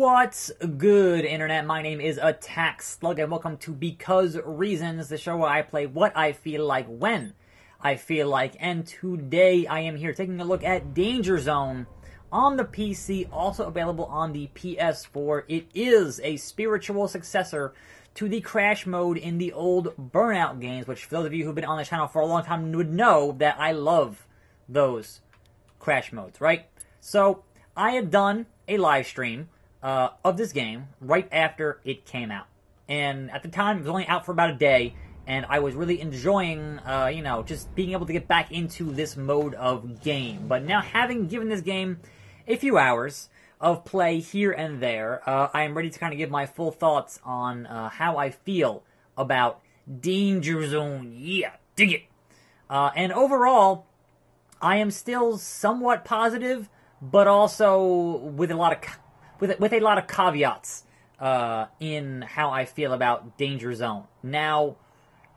What's good, Internet? My name is attackslug, and welcome to Because Reasons, the show where I play what I feel like when I feel like. And today I am here taking a look at Danger Zone on the PC, also available on the PS4. It is a spiritual successor to the Crash mode in the old Burnout games, which for those of you who've been on the channel for a long time would know that I love those Crash modes, right? So I had done a live stream of this game right after it came out. And at the time, it was only out for about a day, and I was really enjoying, just being able to get back into this mode of game. But now, having given this game a few hours of play here and there, I am ready to kind of give my full thoughts on how I feel about Danger Zone. Yeah, dig it! And overall, I am still somewhat positive, but also with a lot of caveats in how I feel about Danger Zone. Now,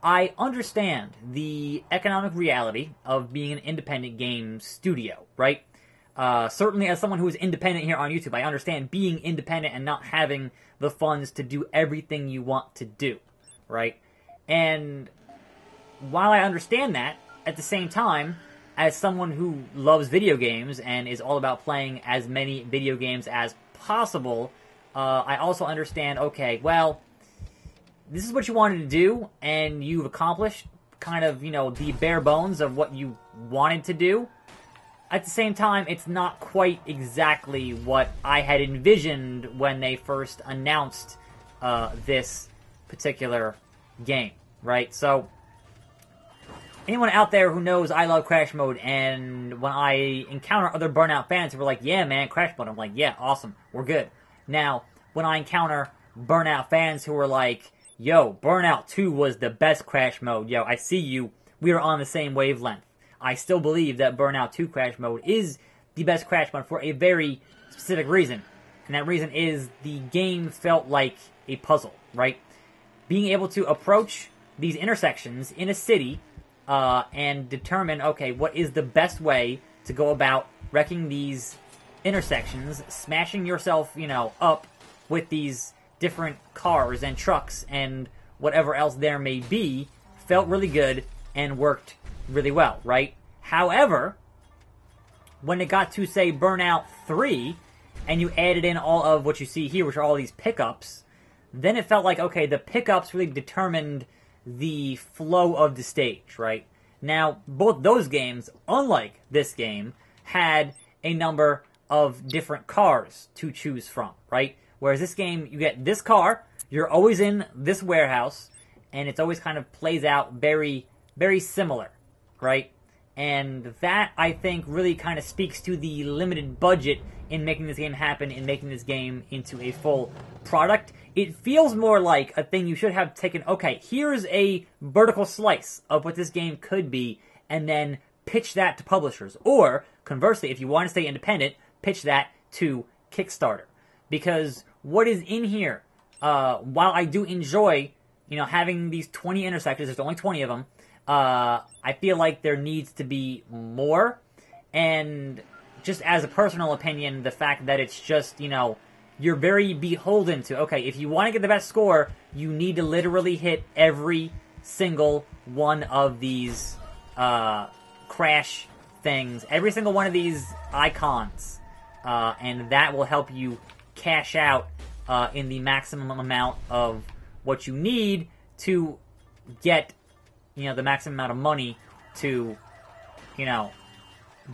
I understand the economic reality of being an independent game studio, right? Certainly as someone who is independent here on YouTube, I understand being independent and not having the funds to do everything you want to do, right? And while I understand that, at the same time, as someone who loves video games and is all about playing as many video games as possible, I also understand, okay, well, this is what you wanted to do, and you've accomplished kind of, the bare bones of what you wanted to do. At the same time, it's not quite exactly what I had envisioned when they first announced this particular game, right? So, anyone out there who knows I love Crash mode, and when I encounter other Burnout fans who are like, yeah, man, Crash mode, I'm like, yeah, awesome, we're good. Now, when I encounter Burnout fans who are like, yo, Burnout 2 was the best Crash mode, yo, I see you, we are on the same wavelength. I still believe that Burnout 2 Crash mode is the best Crash mode for a very specific reason. And that reason is the game felt like a puzzle, right? Being able to approach these intersections in a city and determine, okay, what is the best way to go about wrecking these intersections, smashing yourself, up with these different cars and trucks and whatever else there may be, felt really good and worked really well, right? However, when it got to, say, Burnout 3, and you added in all of what you see here, which are all these pickups, then it felt like, okay, the pickups really determined the flow of the stage, right? Now, both those games, unlike this game, had a number of different cars to choose from, right? Whereas this game, you get this car, you're always in this warehouse, and it's always kind of plays out very, very similar, right? And that, I think, really kind of speaks to the limited budget in making this game happen, in making this game into a full product. It feels more like a thing you should have taken, okay, here's a vertical slice of what this game could be, and then pitch that to publishers. Or, conversely, if you want to stay independent, pitch that to Kickstarter. Because what is in here, while I do enjoy, having these 20 intersections, there's only 20 of them, I feel like there needs to be more. And just as a personal opinion, the fact that it's just, you're very beholden to, okay, if you want to get the best score, you need to literally hit every single one of these Crash things, every single one of these icons, and that will help you cash out in the maximum amount of what you need to get, the maximum amount of money to,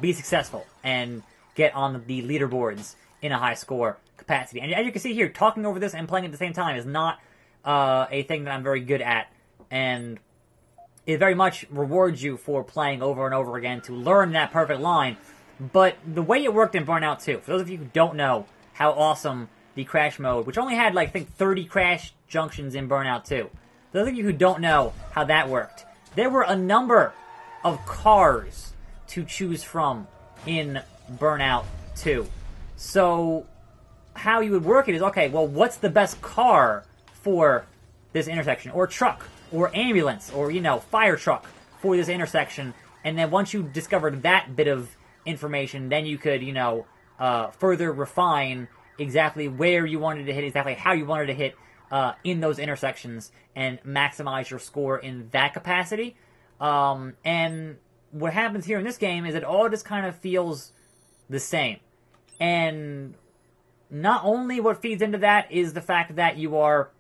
be successful and get on the leaderboards in a high score capacity. And as you can see here, talking over this and playing at the same time is not a thing that I'm very good at, and it very much rewards you for playing over and over again to learn that perfect line. But the way it worked in Burnout 2, for those of you who don't know how awesome the Crash mode, which only had, 30 Crash junctions in Burnout 2, those of you who don't know how that worked, there were a number of cars to choose from in Burnout 2. So how you would work it is, okay, well, what's the best car for this intersection? Or truck, or ambulance, or, fire truck for this intersection. And then once you discovered that bit of information, then you could, further refine exactly where you wanted to hit, exactly how you wanted to hit in those intersections, and maximize your score in that capacity. And what happens here in this game is it all just kind of feels the same. And not only what feeds into that is the fact that you are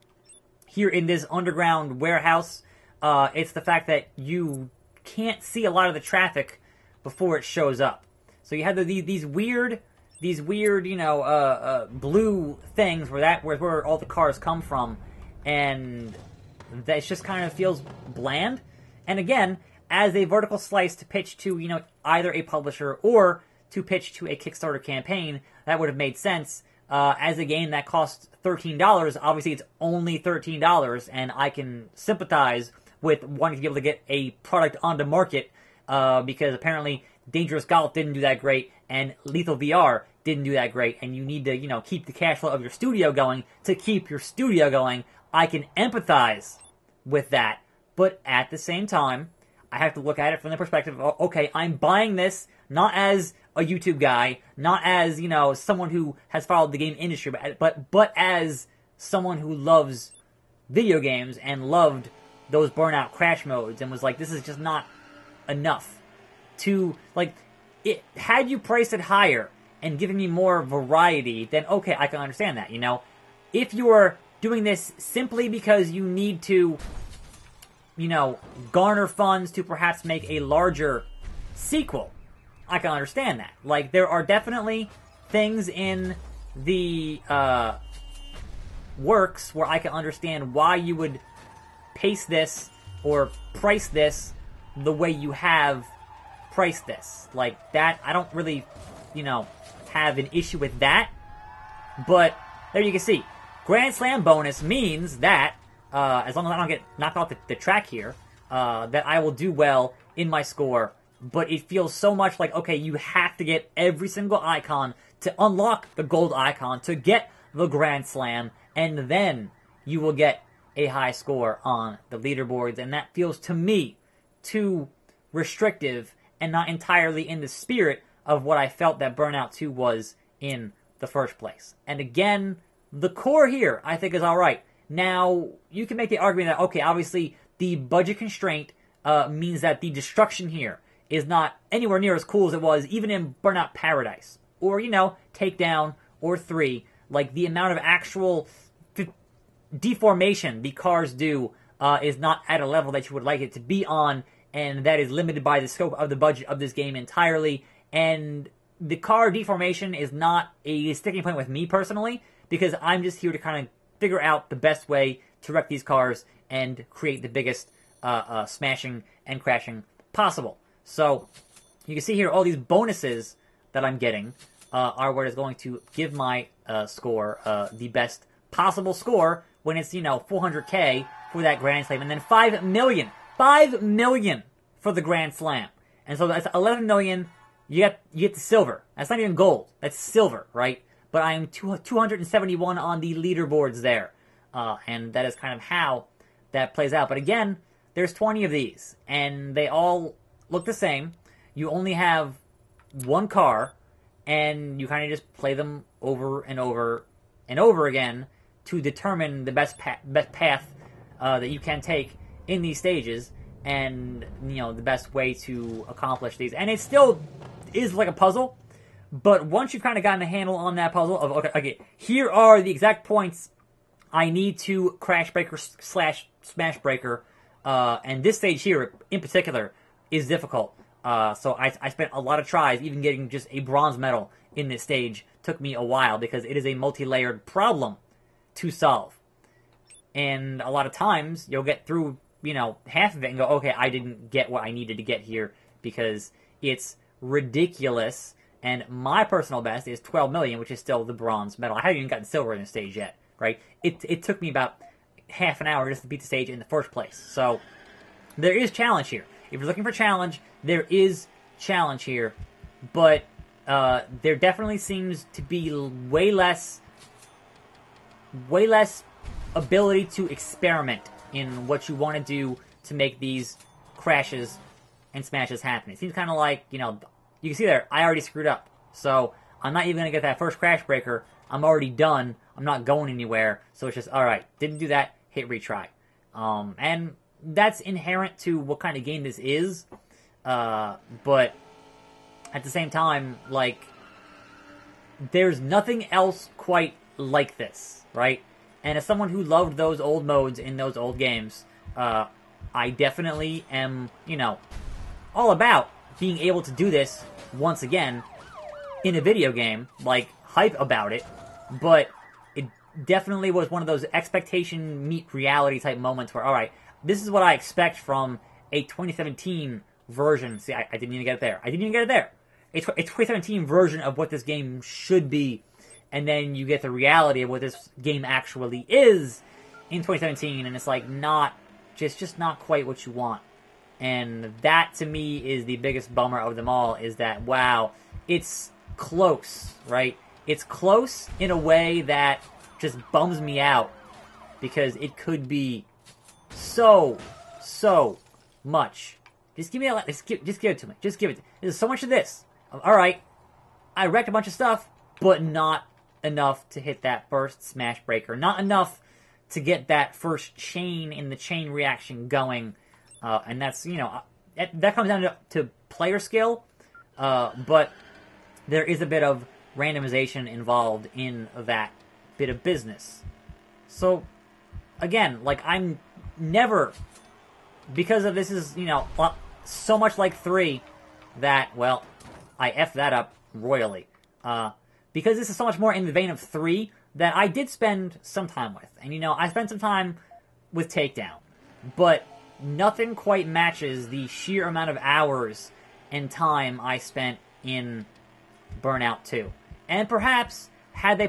here in this underground warehouse, it's the fact that you can't see a lot of the traffic before it shows up. So you have these weird, blue things where all the cars come from, and that just kind of feels bland. And again, as a vertical slice to pitch to, either a publisher or to pitch to a Kickstarter campaign, that would have made sense. As a game that costs $13, obviously it's only $13, and I can sympathize with wanting to be able to get a product on the market, because apparently Dangerous Golf didn't do that great, and Lethal VR didn't do that great, and you need to, keep the cash flow of your studio going to keep your studio going. I can empathize with that, but at the same time, I have to look at it from the perspective of, okay, I'm buying this not as a YouTube guy, not as, someone who has followed the game industry, but as someone who loves video games and loved those Burnout Crash modes and was like, this is just not enough to, had you priced it higher and given me more variety, then okay, I can understand that, If you are doing this simply because you need to, garner funds to perhaps make a larger sequel, I can understand that. There are definitely things in the works where I can understand why you would pace this or price this the way you have priced this. That, I don't really, have an issue with that. But there you can see. Grand Slam bonus means that, as long as I don't get knocked off the track here, that I will do well in my score. But it feels so much like, okay, you have to get every single icon to unlock the gold icon to get the Grand Slam, and then you will get a high score on the leaderboards. And that feels to me too restrictive and not entirely in the spirit of what I felt that Burnout 2 was in the first place. And again, the core here I think is alright. Now, you can make the argument that, okay, obviously the budget constraint means that the destruction here is not anywhere near as cool as it was even in Burnout Paradise. Or, Takedown or 3. The amount of actual deformation the cars do is not at a level that you would like it to be on, and that is limited by the scope of the budget of this game entirely. And the car deformation is not a sticking point with me personally, because I'm just here to kind of figure out the best way to wreck these cars and create the biggest smashing and crashing possible. So, you can see here all these bonuses that I'm getting are what is going to give my score the best possible score when it's, 400K for that Grand Slam, and then 5 million. 5 million for the Grand Slam. And so that's 11 million, you get the silver. That's not even gold. That's silver, right? But I'm 271 on the leaderboards there. And that is kind of how that plays out. But again, there's 20 of these, and they all look the same. You only have one car, and you kind of just play them over and over and over again to determine the best path that you can take in these stages, and the best way to accomplish these. And it still is like a puzzle, but once you've kind of gotten a handle on that puzzle of okay, here are the exact points I need to CrashBreaker / SmashBreaker, and this stage here in particular is difficult. So I spent a lot of tries. Even getting just a bronze medal in this stage took me a while, because it is a multi-layered problem to solve. And a lot of times you'll get through, half of it and go, okay, I didn't get what I needed to get here because it's ridiculous. And my personal best is 12 million, which is still the bronze medal. I haven't even gotten silver in the stage yet, right? It took me about half an hour just to beat the stage in the first place. So there is challenge here. If you're looking for challenge, there is challenge here. But there definitely seems to be way less ability to experiment in what you want to do to make these crashes and smashes happen. It seems kind of like, you can see there, I already screwed up. So I'm not even going to get that first CrashBreaker I'm already done. I'm not going anywhere. So it's just, all right, didn't do that, hit retry. And that's inherent to what kind of game this is. But at the same time, like, there's nothing else quite like this, right? And as someone who loved those old modes in those old games, I definitely am, you know, all about being able to do this once again in a video game, like, hype about it, but it definitely was one of those expectation meet reality type moments where, alright, this is what I expect from a 2017 version. See, I didn't even get it there. I didn't even get it there. A 2017 version of what this game should be, and then you get the reality of what this game actually is in 2017, and it's like not, just not quite what you want. And that, to me, is the biggest bummer of them all, is that, wow, it's close, right? It's close in a way that just bums me out, because it could be so much. Just give me that, just give it to me. Just give it. There's so much of this. Alright, I wrecked a bunch of stuff, but not enough to hit that first SmashBreaker. Not enough to get that first chain in the chain reaction going. And that's, you know, that comes down to player skill, but there is a bit of randomization involved in that bit of business. So, again, like, I'm never, because of this is, you know, so much like 3 that, well, I effed that up royally. Because this is so much more in the vein of 3 that I did spend some time with. And, you know, I spent some time with Takedown. But nothing quite matches the sheer amount of hours and time I spent in Burnout 2. And perhaps, had they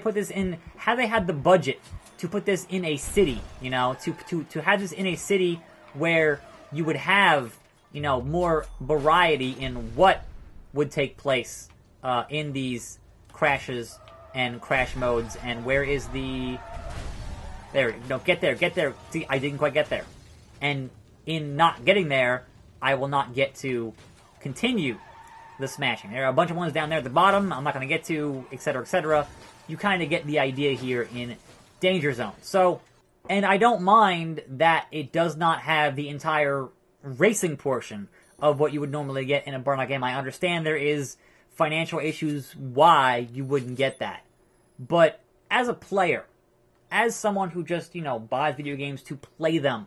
had the budget to put this in a city, you know, to have this in a city where you would have, you know, more variety in what would take place in these crashes and crash modes, and where is the... There, no, get there. See, I didn't quite get there. And in not getting there, I will not get to continue the smashing. There are a bunch of ones down there at the bottom I'm not going to get to, etc., etc. You kind of get the idea here in Danger Zone. So, and I don't mind that it does not have the entire racing portion of what you would normally get in a Burnout game. I understand there is financial issues why you wouldn't get that. But as a player, as someone who just, you know, buys video games to play them,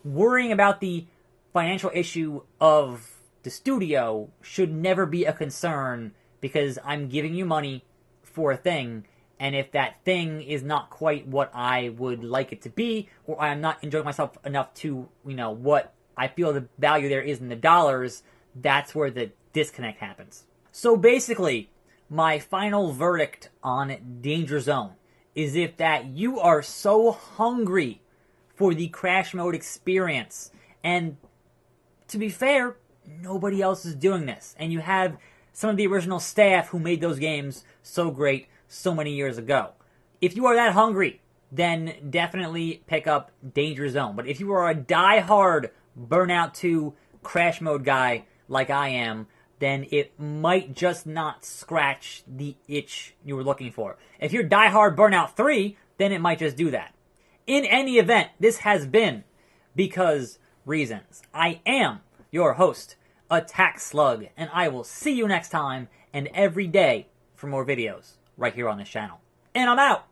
worrying about the financial issue of the studio should never be a concern, because I'm giving you money for a thing, and if that thing is not quite what I would like it to be, or I'm not enjoying myself enough to, you know, what I feel the value there is in the dollars, that's where the disconnect happens. So basically, my final verdict on Danger Zone is if that you are so hungry for the crash mode experience, and to be fair, nobody else is doing this, and you have some of the original staff who made those games so great so many years ago. If you are that hungry, then definitely pick up Danger Zone. But if you are a die-hard Burnout 2 crash mode guy like I am, then it might just not scratch the itch you were looking for. If you're die-hard Burnout 3, then it might just do that. In any event, this has been Because Reasons. I am your host, attackslug, and I will see you next time and every day for more videos right here on this channel. And I'm out!